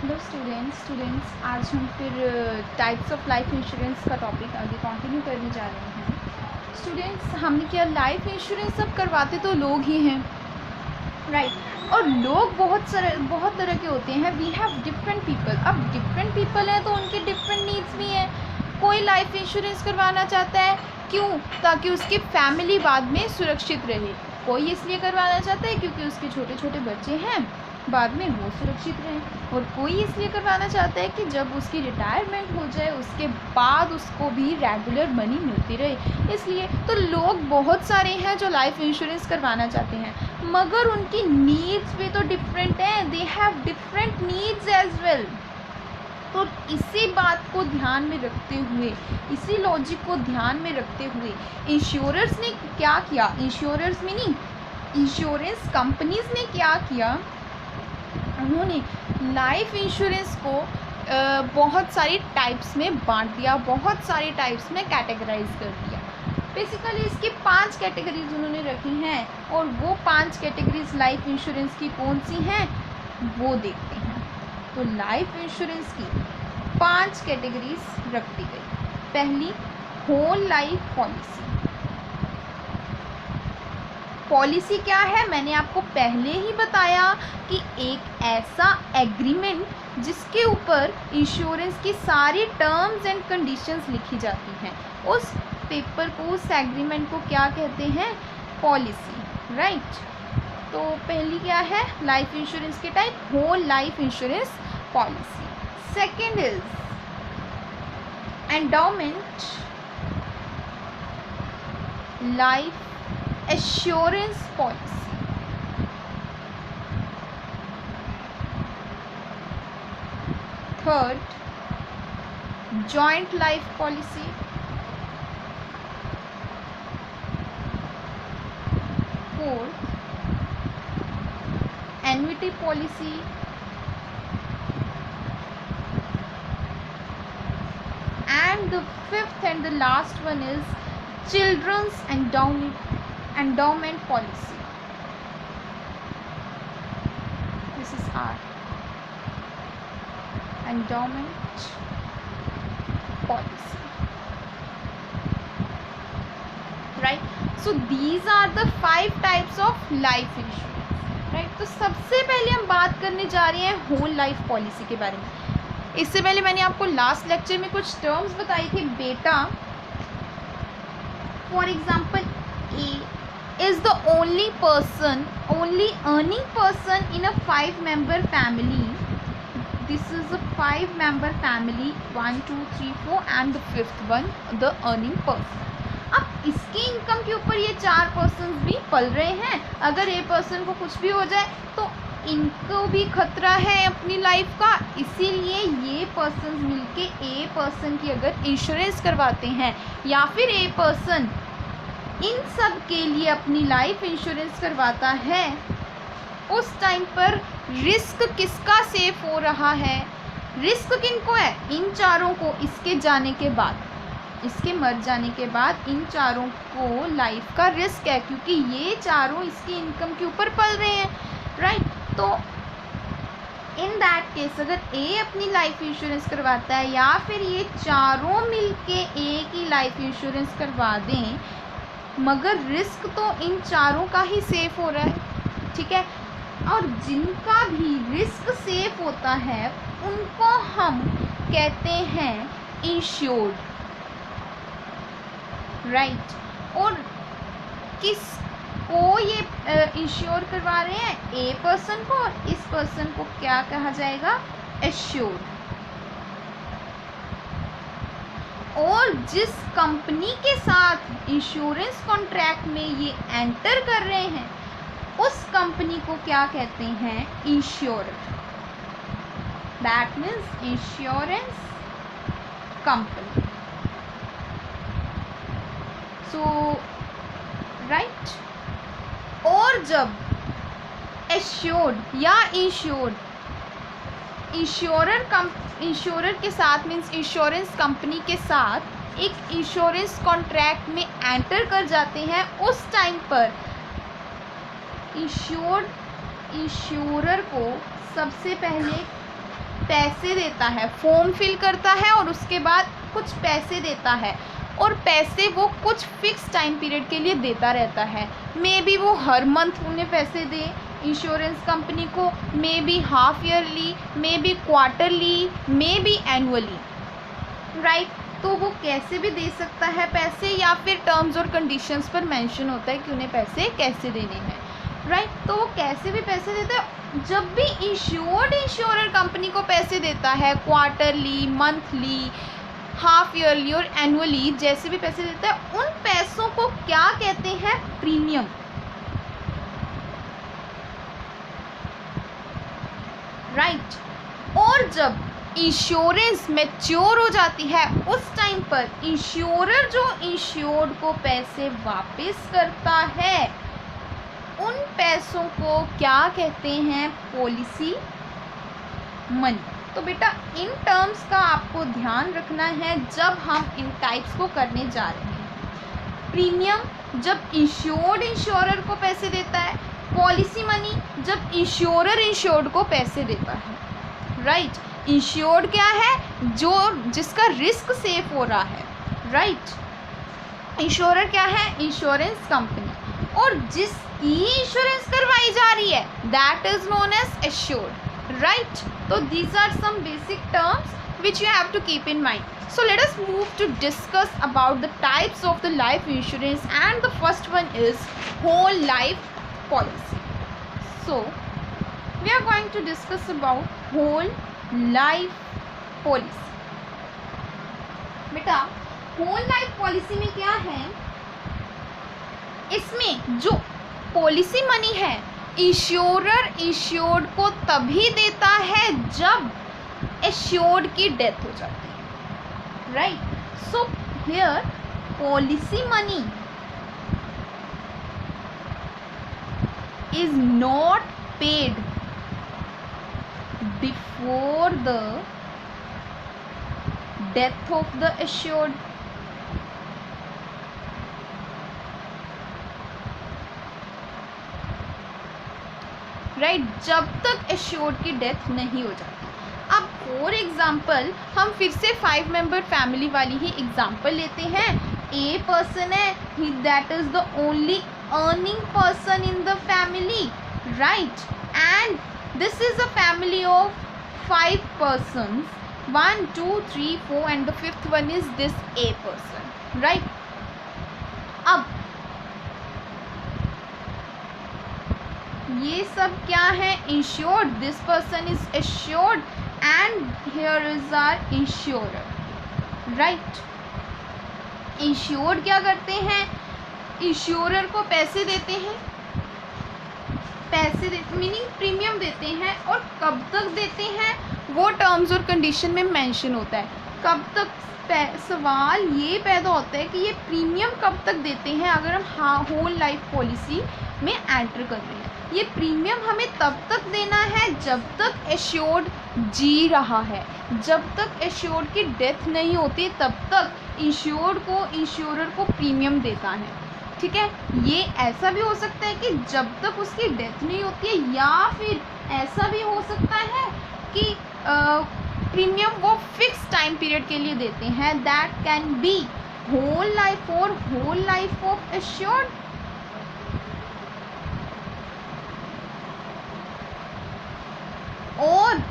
Hello students आज हम फिर टाइप्स ऑफ लाइफ इंश्योरेंस का टॉपिक आगे कंटिन्यू करने जा रहे हैं। स्टूडेंट्स, हमने क्या लाइफ इंश्योरेंस सब करवाते तो लोग ही हैं, राइट। और लोग बहुत तरह के होते हैं। We have different people. अब डिफरेंट पीपल हैं तो उनके डिफरेंट नीड्स भी हैं। कोई लाइफ इंश्योरेंस करवाना चाहता है, क्यों? ताकि उसकी फैमिली बाद में सुरक्षित रहे। कोई इसलिए करवाना चाहता है क्योंकि उसके छोटे छोटे बच्चे हैं, बाद में वो सुरक्षित रहें। और कोई इसलिए करवाना चाहता है कि जब उसकी रिटायरमेंट हो जाए उसके बाद उसको भी रेगुलर मनी मिलती रहे। इसलिए तो लोग बहुत सारे हैं जो लाइफ इंश्योरेंस करवाना चाहते हैं, मगर उनकी नीड्स भी तो डिफरेंट हैं। They have different needs as well. तो इसी बात को ध्यान में रखते हुए, इसी लॉजिक को ध्यान में रखते हुए इंश्योरर्स ने क्या किया, इंश्योरर्स में नहीं, इंश्योरेंस कंपनीज ने क्या किया, उन्होंने लाइफ इंश्योरेंस को बहुत सारी टाइप्स में बांट दिया, बहुत सारी टाइप्स में कैटेगराइज कर दिया। बेसिकली इसकी 5 कैटेगरीज उन्होंने रखी हैं, और वो 5 कैटेगरीज लाइफ इंश्योरेंस की कौन सी हैं वो देखते हैं। तो लाइफ इंश्योरेंस की 5 कैटेगरीज रख दी गई। पहली, होल लाइफ पॉलिसी। पॉलिसी क्या है, मैंने आपको पहले ही बताया कि एक ऐसा एग्रीमेंट जिसके ऊपर इंश्योरेंस की सारी टर्म्स एंड कंडीशंस लिखी जाती हैं, उस पेपर को, उस एग्रीमेंट को क्या कहते हैं, पॉलिसी, राइट। तो पहली क्या है, लाइफ इंश्योरेंस के type, whole life insurance policy. Second is endowment life assurance policy. Third, joint life policy. Fourth, annuity policy. And the fifth and the last one is children's endowment policy. This is our endowment policy, right? So these are the 5 types of life insurance, right? तो सबसे पहले हम बात करने जा रहे हैं whole life policy के बारे में। इससे पहले मैंने आपको लास्ट लेक्चर में कुछ टर्म्स बताई थी बेटा। For example, A is the only earning person in a 5-member family. This is a 5-member family, 1 2 3 4 and the 5th one the earning person. अब इसकी इनकम के ऊपर ये 4 पर्सन भी पल रहे हैं। अगर ए पर्सन को कुछ भी हो जाए तो इनको भी खतरा है अपनी लाइफ का, इसीलिए ये पर्सन मिलके ए पर्सन की अगर इंश्योरेंस करवाते हैं या फिर ए पर्सन इन सब के लिए अपनी लाइफ इंश्योरेंस करवाता है, उस टाइम पर रिस्क किसका सेफ हो रहा है, रिस्क किनको है, इन चारों को। इसके जाने के बाद, इसके मर जाने के बाद इन चारों को लाइफ का रिस्क है, क्योंकि ये चारों इसकी इनकम के ऊपर पल रहे हैं, राइट। तो इन दैट केस अगर ए अपनी लाइफ इंश्योरेंस करवाता है या फिर ये चारों मिलके ए की लाइफ इंश्योरेंस करवा दें, मगर रिस्क तो इन चारों का ही सेफ हो रहा है, ठीक है। और जिनका भी रिस्क सेफ होता है उनको हम कहते हैं इंश्योर्ड, राइट। और किस को ये इंश्योर करवा रहे हैं, ए पर्सन को, इस पर्सन को क्या कहा जाएगा, एश्योर्ड। और जिस कंपनी के साथ इंश्योरेंस कॉन्ट्रैक्ट में ये एंटर कर रहे हैं उस कंपनी को क्या कहते हैं, insurer. That means insurance company. So right. और जब एश्योर्ड या इंश्योरर के साथ मीन्स इंश्योरेंस कंपनी के साथ एक इंश्योरेंस कॉन्ट्रैक्ट में एंटर कर जाते हैं, उस टाइम पर इंश्योरर को सबसे पहले पैसे देता है, फॉर्म फिल करता है और उसके बाद कुछ पैसे देता है, और पैसे वो कुछ फिक्स टाइम पीरियड के लिए देता रहता है। मे बी वो हर मंथ उन्हें पैसे दे इंश्योरेंस कंपनी को, may be half yearly, may be quarterly, may be annually, right. तो वो कैसे भी दे सकता है पैसे, या फिर टर्म्स और कंडीशंस पर मेंशन होता है कि उन्हें पैसे कैसे देने हैं, राइट। तो वो कैसे भी पैसे देता है। जब भी इंश्योरर कंपनी को पैसे देता है, क्वार्टरली, मंथली, हाफ ईयरली और एनुअली, जैसे भी पैसे देता है, उन पैसों को क्या कहते हैं? Premium, right. और जब इंश्योरेंस मैच्योर हो जाती है, उस टाइम पर इंश्योरर जो इंश्योर्ड को पैसे वापस करता है, उन पैसों को क्या कहते हैं? Policy money. तो बेटा इन टर्म्स का आपको ध्यान रखना है जब हम इन टाइप्स को करने जा रहे हैं। प्रीमियम जब इंश्योर्ड इंश्योरर को पैसे देता है, पॉलिसी मनी जब इंश्योरर इंश्योर्ड को पैसे देता है, राइट। इंश्योर्ड क्या है? जो जिसका रिस्क सेफ हो रहा है, राइट। इंश्योरर क्या है? इंश्योरेंस कंपनी, और जिसकी इंश्योरेंस करवाई जा रही है, that is known as assured, right? So these are some basic terms which you have to keep in mind. So let us move to discuss about the types of the life insurance, and the first one is whole life policy. So we are going to discuss about whole life policy. बेटा whole life policy में क्या है? इसमें जो policy money है, insurer insured को तभी देता है जब एश्योर्ड की डेथ हो जाती है, right. So here policy money is not paid before the death of the assured, right, जब तक एश्योर्ड की डेथ नहीं हो जाती। अब फॉर एग्जाम्पल हम फिर से 5 मेंबर फैमिली वाली ही एग्जाम्पल लेते हैं। ए पर्सन है, he that is the only earning person in the family, right, and this is a family of 5 persons, 1 2 3 4 and the 5th one is this A person, right। अब ये सब क्या है? Insured, this person is assured and here is our insurer, right. Insured क्या करते हैं? Insurer को पैसे देते हैं, मीनिंग प्रीमियम देते हैं, और कब तक देते हैं वो टर्म्स और कंडीशन में मेंशन होता है। कब तक? सवाल ये पैदा होता है कि ये प्रीमियम कब तक देते हैं अगर हम होल लाइफ पॉलिसी में एंटर कर रहे हैं। ये प्रीमियम हमें तब तक देना है जब तक एश्योर्ड जी रहा है, जब तक एश्योर्ड की डेथ नहीं होती तब तक इंश्योर्ड को इंश्योरर को प्रीमियम देता है, ठीक है। ये ऐसा भी हो सकता है कि जब तक उसकी डेथ नहीं होती है, या फिर ऐसा भी हो सकता है कि प्रीमियम वो फिक्स टाइम पीरियड के लिए देते हैं, that can be whole life और होल लाइफ ऑफ एश्योर्ड, और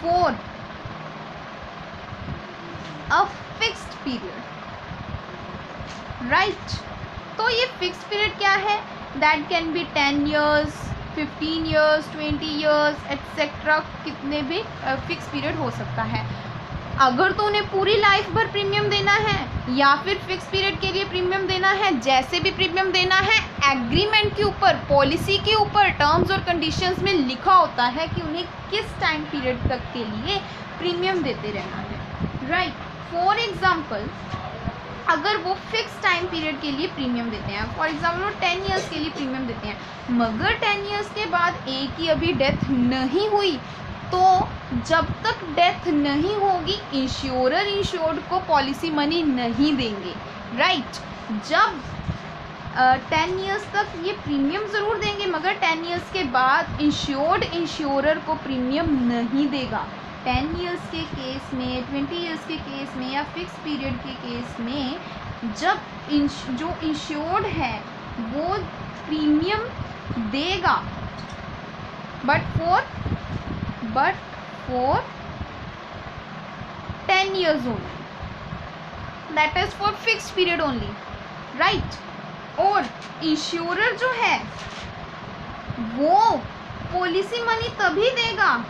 for a fixed period, right। तो ये फिक्स पीरियड क्या है? That can B 10 years, 15 years, 20 years etcetera, कितने भी फिक्स पीरियड हो सकता है। अगर तो उन्हें पूरी लाइफ भर प्रीमियम देना है या फिर फिक्स पीरियड के लिए प्रीमियम देना है, जैसे भी प्रीमियम देना है, एग्रीमेंट के ऊपर, पॉलिसी के ऊपर, टर्म्स और कंडीशंस में लिखा होता है कि उन्हें किस टाइम पीरियड तक के लिए प्रीमियम देते रहना है, राइट। फॉर एग्जाम्पल अगर वो फिक्स टाइम पीरियड के लिए प्रीमियम देते हैं, फॉर एग्जाम्पल वो 10 years के लिए प्रीमियम देते हैं, मगर 10 years के बाद ए की अभी डेथ नहीं हुई, तो जब तक डेथ नहीं होगी इंश्योरर इंश्योर्ड को पॉलिसी मनी नहीं देंगे, राइट। जब 10 ईयर्स तक ये प्रीमियम ज़रूर देंगे, मगर 10 ईयर्स के बाद इंश्योर्ड इंश्योरर को प्रीमियम नहीं देगा। 10 ईयर्स के केस में, 20 ईयर्स के केस में या फिक्स पीरियड के केस में जब जो इंश्योर्ड है वो प्रीमियम देगा, but for 10 years only, that is for fix period only, right. और इंश्योरर जो है वो पॉलिसी मनी तभी देगा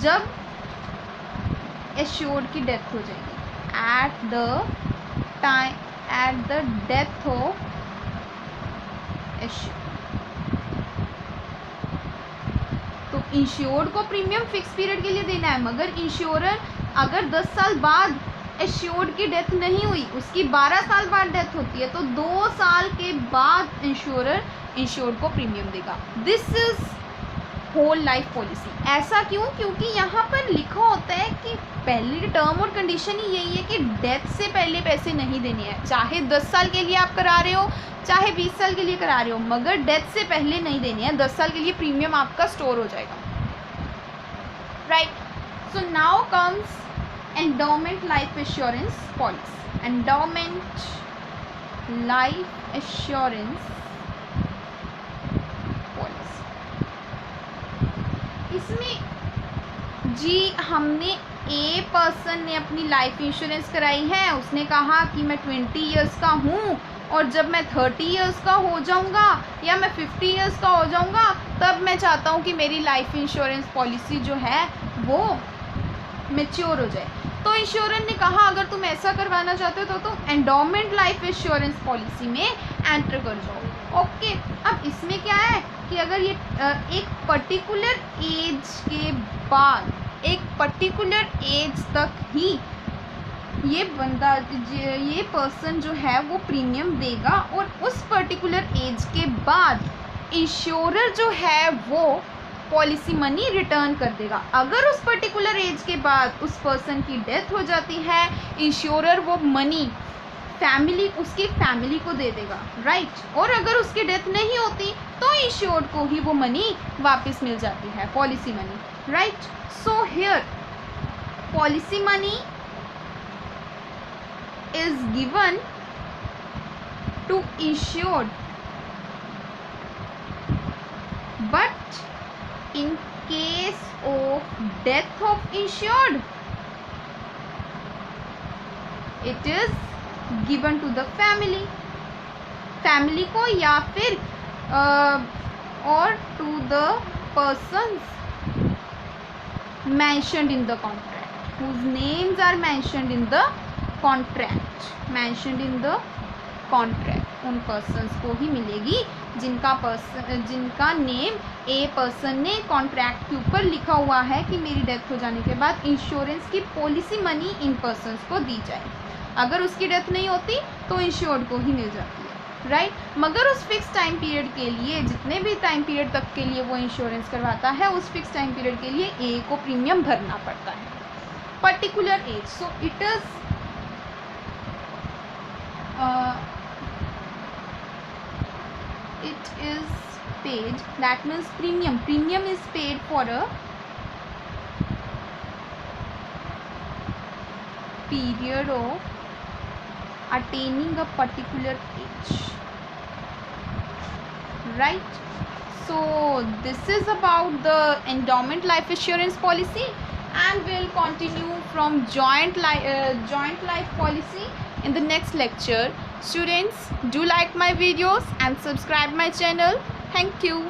जब एश्योर्ड की डेथ हो जाएगी, at the death of assured. तो इंश्योर्ड को प्रीमियम फिक्स पीरियड के लिए देना है, मगर इंश्योरर अगर 10 साल बाद एश्योर्ड की डेथ नहीं हुई, उसकी 12 साल बाद डेथ होती है, तो 2 साल के बाद इंश्योरर इंश्योर्ड को प्रीमियम देगा। This is whole life policy. ऐसा क्यों? क्योंकि यहाँ पर लिखा होता है कि पहली टर्म और कंडीशन ही यही है कि डेथ से पहले पैसे नहीं देने हैं, चाहे 10 साल के लिए आप करा रहे हो, चाहे 20 साल के लिए करा रहे हो, मगर डेथ से पहले नहीं देने हैं। 10 साल के लिए प्रीमियम आपका स्टोर हो जाएगा, right. So now comes endowment life assurance policy. Endowment life assurance policy, इसमें जी हमने ए पर्सन ने अपनी लाइफ इंश्योरेंस कराई है, उसने कहा कि मैं 20 ईयर्स का हूँ और जब मैं 30 ईयर्स का हो जाऊँगा या मैं 50 ईयर्स का हो जाऊँगा तब मैं चाहता हूँ कि मेरी लाइफ इंश्योरेंस पॉलिसी जो है वो मैच्योर हो जाए। तो इंश्योरेंस ने कहा अगर तुम ऐसा करवाना चाहते हो तो तुम एंडोमेंट लाइफ इंश्योरेंस पॉलिसी में एंटर कर जाओ। ओके, अब इसमें क्या है कि अगर ये एक पर्टिकुलर एज के बाद, एक पर्टिकुलर एज तक ही ये बंदा, ये पर्सन जो है वो प्रीमियम देगा और उस पर्टिकुलर एज के बाद इंश्योरर जो है वो पॉलिसी मनी रिटर्न कर देगा। अगर उस पर्टिकुलर एज के बाद उस पर्सन की डेथ हो जाती है, इंश्योरर वो मनी उसकी फैमिली को दे देगा, राइट। और अगर उसकी डेथ नहीं होती तो इंश्योर्ड को ही वो मनी वापस मिल जाती है, policy money, right. So here policy money is given to insured, but in case of death of insured it is given to the family को या फिर or to the persons mentioned in the contract, whose names are mentioned in the contract, उन persons को ही मिलेगी जिनका name a person ने contract के ऊपर लिखा हुआ है कि मेरी डेथ हो जाने के बाद इंश्योरेंस की पॉलिसी मनी इन पर्सन्स को दी जाए। अगर उसकी डेथ नहीं होती तो इंश्योर्ड को ही मिल जाती है, राइट। मगर उस फिक्स टाइम पीरियड के लिए, जितने भी टाइम पीरियड तक के लिए वो इंश्योरेंस करवाता है, उस फिक्स टाइम पीरियड के लिए ए को प्रीमियम भरना पड़ता है, particular age. So it is paid, that means premium is paid for a period of attaining a particular age, right? So this is about the endowment life assurance policy, and we'll continue from joint life policy in the next lecture. Students, do like my videos and subscribe my channel. Thank you.